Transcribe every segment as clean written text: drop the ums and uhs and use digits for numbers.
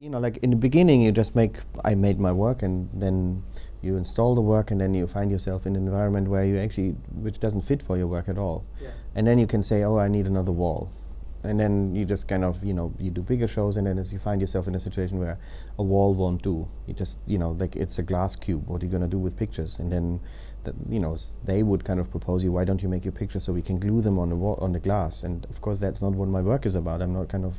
Like in the beginning, I made my work, and then you install the work, and then you find yourself in an environment which doesn't fit for your work at all. Yeah. And then you can say, oh, I need another wall. And then you just kind of, you do bigger shows, and then as you find yourself in a situation where a wall won't do. You just, like it's a glass cube. What are you going to do with pictures? And then, they would kind of propose you, why don't you make your pictures so we can glue them on the wall, on the glass? And of course, that's not what my work is about. I'm not kind of,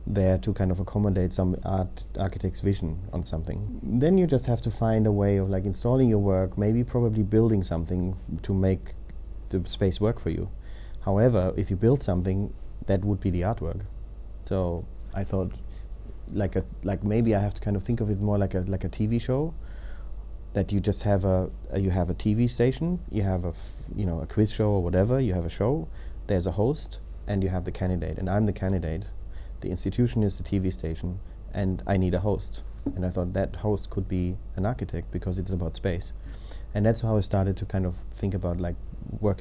there to kind of accommodate some architect's vision on something. Then you just have to find a way of like installing your work, maybe probably building something to make the space work for you. However, if you build something, that would be the artwork. So I thought, like maybe I have to kind of think of it more like a TV show. That you just have you have a TV station, you have a quiz show or whatever. You have a show. There's a host, and you have the candidate, and I'm the candidate. The institution is the TV station, and I need a host. And I thought that host could be an architect because it's about space. And that's how I started to kind of think about like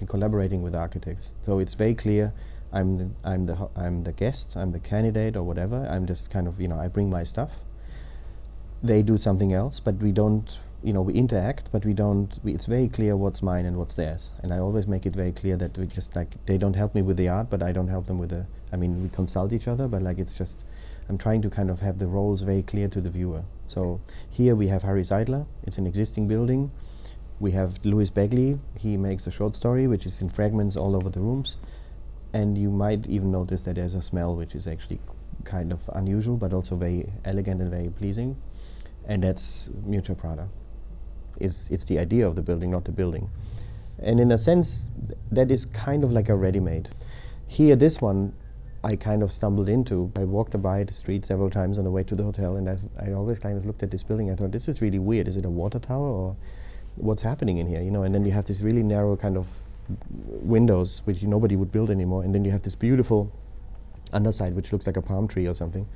collaborating with architects. So it's very clear, I'm the guest, I'm the candidate or whatever. I'm just kind of, I bring my stuff. They do something else, but we don't, we interact, but we don't, it's very clear what's mine and what's theirs. And I always make it very clear that we just like, they don't help me with the art, but I don't help them with we consult each other, but like it's just, I'm trying to kind of have the roles very clear to the viewer. So here we have Harry Seidler, it's an existing building. We have Louis Begley, he makes a short story which is in fragments all over the rooms. And you might even notice that there's a smell which is actually kind of unusual, but also very elegant and very pleasing. And that's Miuccia Prada. It's the idea of the building, not the building. And in a sense, that is kind of like a ready-made. Here, this one, I kind of stumbled into. I walked by the street several times on the way to the hotel, and I always kind of looked at this building. I thought, this is really weird. Is it a water tower, or what's happening in here? And then you have this really narrow kind of windows, which nobody would build anymore. And then you have this beautiful underside, which looks like a palm tree or something.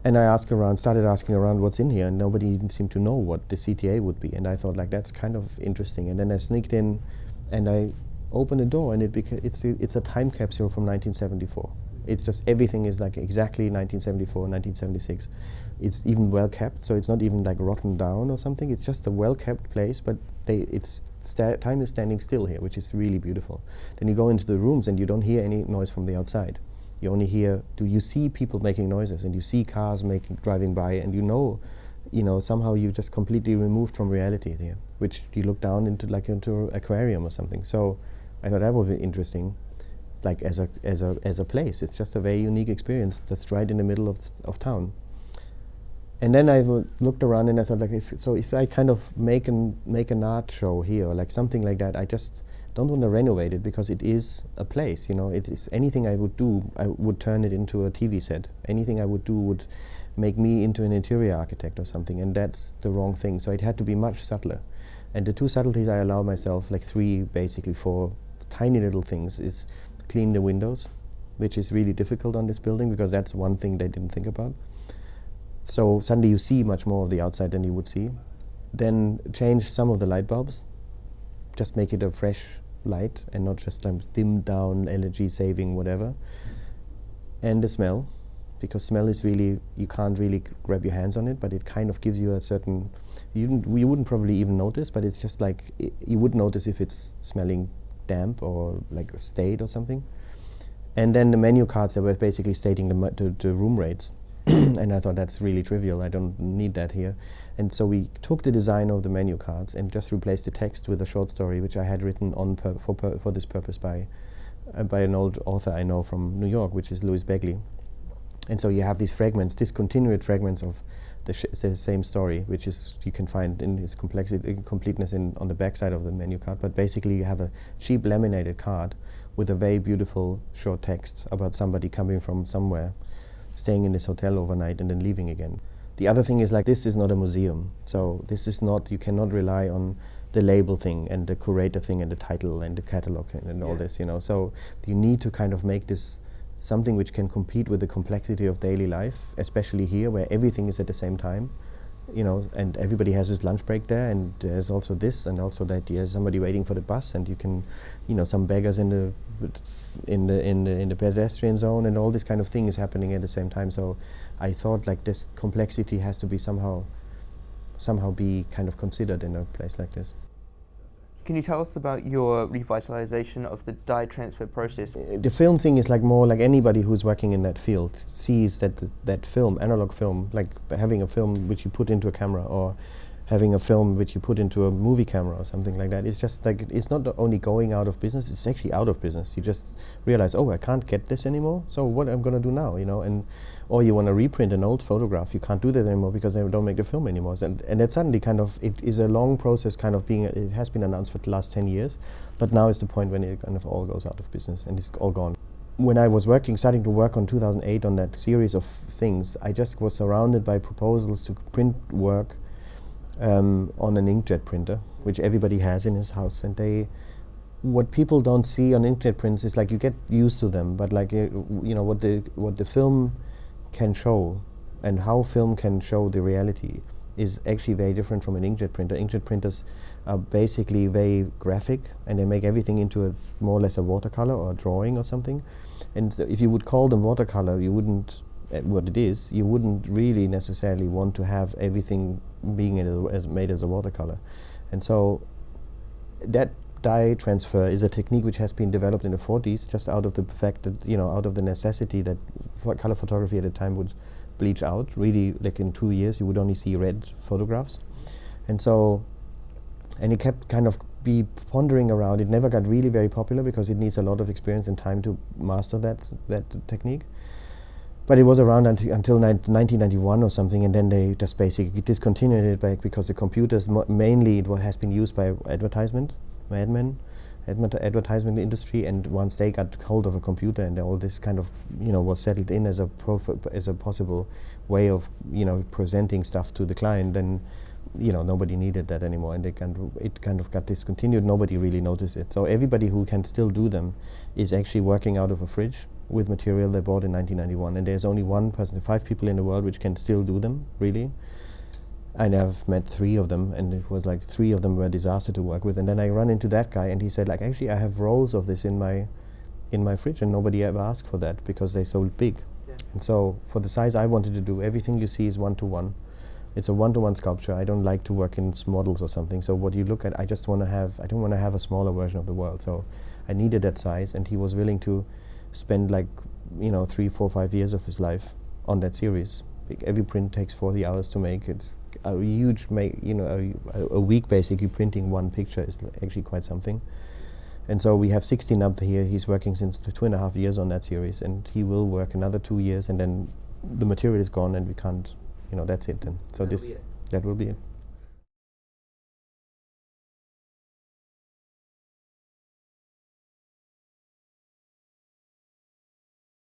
And I started asking around what's in here, and nobody seemed to know what the CTA would be. And I thought, like, that's kind of interesting. And then I sneaked in, and I opened the door, and it's a time capsule from 1974. It's just everything is like exactly 1974, 1976. It's even well kept, so it's not even like rotten down or something. It's just a well kept place, but time is standing still here, which is really beautiful. Then you go into the rooms, and you don't hear any noise from the outside. You only hear, you see people making noises, and you see cars driving by, and somehow you just completely removed from reality there, which you look down into an aquarium or something. So I thought that would be interesting, like as a place. It's just a very unique experience that's right in the middle of town. And then I looked around, and I thought, like, if I kind of make an art show here, or like something like that, I just don't want to renovate it, because it is a place. It is anything I would do, I would turn it into a TV set. Anything I would do would make me into an interior architect or something, and that's the wrong thing. So it had to be much subtler. And the two subtleties I allow myself, like basically four tiny little things, is clean the windows, which is really difficult on this building, because that's one thing they didn't think about. So suddenly you see much more of the outside than you would see. Then change some of the light bulbs, just make it a fresh light and not just dimmed down, energy saving, whatever. And the smell, because smell is really, you can't really grab your hands on it, but it kind of gives you a certain, you wouldn't probably even notice, but it's just like, you would notice if it's smelling damp or like stayed or something. And then the menu cards that were basically stating the room rates. And I thought, that's really trivial, I don't need that here. And so we took the design of the menu cards and just replaced the text with a short story which I had written for this purpose by an old author I know from New York, which is Louis Begley. And so you have these fragments, discontinued fragments of the same story, which is, you can find in its completeness on the back side of the menu card. But basically you have a cheap laminated card with a very beautiful short text about somebody coming from somewhere, staying in this hotel overnight and then leaving again. The other thing is, like, this is not a museum. So this is not, you cannot rely on the label thing and the curator thing and the title and the catalog and all this, So you need to kind of make this something which can compete with the complexity of daily life, especially here where everything is at the same time. you know, and everybody has his lunch break there, and there's also this, and also that there's somebody waiting for the bus, and you can, you know, some beggars in the pedestrian zone, and all this kind of thing is happening at the same time. So I thought like this complexity has to be somehow be kind of considered in a place like this. Can you tell us about your revitalization of the dye transfer process? The film thing is like more like anybody who's working in that field sees that that film, analog film, like having a film which you put into a camera, or having a film which you put into a movie camera or something like that. It's just like, it's not only going out of business, it's actually out of business. You just realize, oh, I can't get this anymore, so what am I going to do now, you know? And or you want to reprint an old photograph, you can't do that anymore because they don't make the film anymore. And that suddenly kind of, it is a long process kind of being, it has been announced for the last 10 years, but now is the point when it kind of all goes out of business and it's all gone. When I was starting to work on 2008 on that series of things, I just was surrounded by proposals to print work on an inkjet printer, which everybody has in his house, and what people don't see on inkjet prints is like you get used to them, but like you know what the film can show and how film can show the reality is actually very different from an inkjet printer. Inkjet printers are basically very graphic, and they make everything into a more or less a watercolor or a drawing or something. And so if you would call them watercolor, you wouldn't. What it is, you wouldn't really necessarily want to have everything being made as a watercolor. And so that dye transfer is a technique which has been developed in the 40s, just out of the fact that, you know, out of the necessity that color photography at the time would bleach out. Really, like in 2 years, you would only see red photographs. And so, and it kept kind of be pondering around. It never got really very popular because it needs a lot of experience and time to master that technique. But it was around until 1991 or something, and then they just basically discontinued it back because the computers, mainly it has been used by advertisement industry, and once they got hold of a computer and all this kind of, you know, was settled in as a possible way of, you know, presenting stuff to the client, then, you know, nobody needed that anymore, and it kind of got discontinued. Nobody really noticed it. So everybody who can still do them is actually working out of a fridge with material they bought in 1991, and there's only one person, 5 people in the world which can still do them, really. And I've met 3 of them, and it was like 3 of them were a disaster to work with. And then I run into that guy, and he said, like, actually I have rolls of this in my fridge, and nobody ever asked for that because they're so big. Yeah. And so for the size I wanted to do, everything you see is 1-to-1. It's a 1-to-1 sculpture. I don't like to work in models or something. So what you look at, I don't want to have a smaller version of the world. So I needed that size, and he was willing to spend, like, you know, 3, 4, 5 years of his life on that series. Every print takes 40 hours to make. It's a huge, you know, a week basically printing one picture is actually quite something. And so we have 16 up here. He's working since 2.5 years on that series, and he will work another 2 years, and then the material is gone, and we can't, you know, that's it then. So that will be it.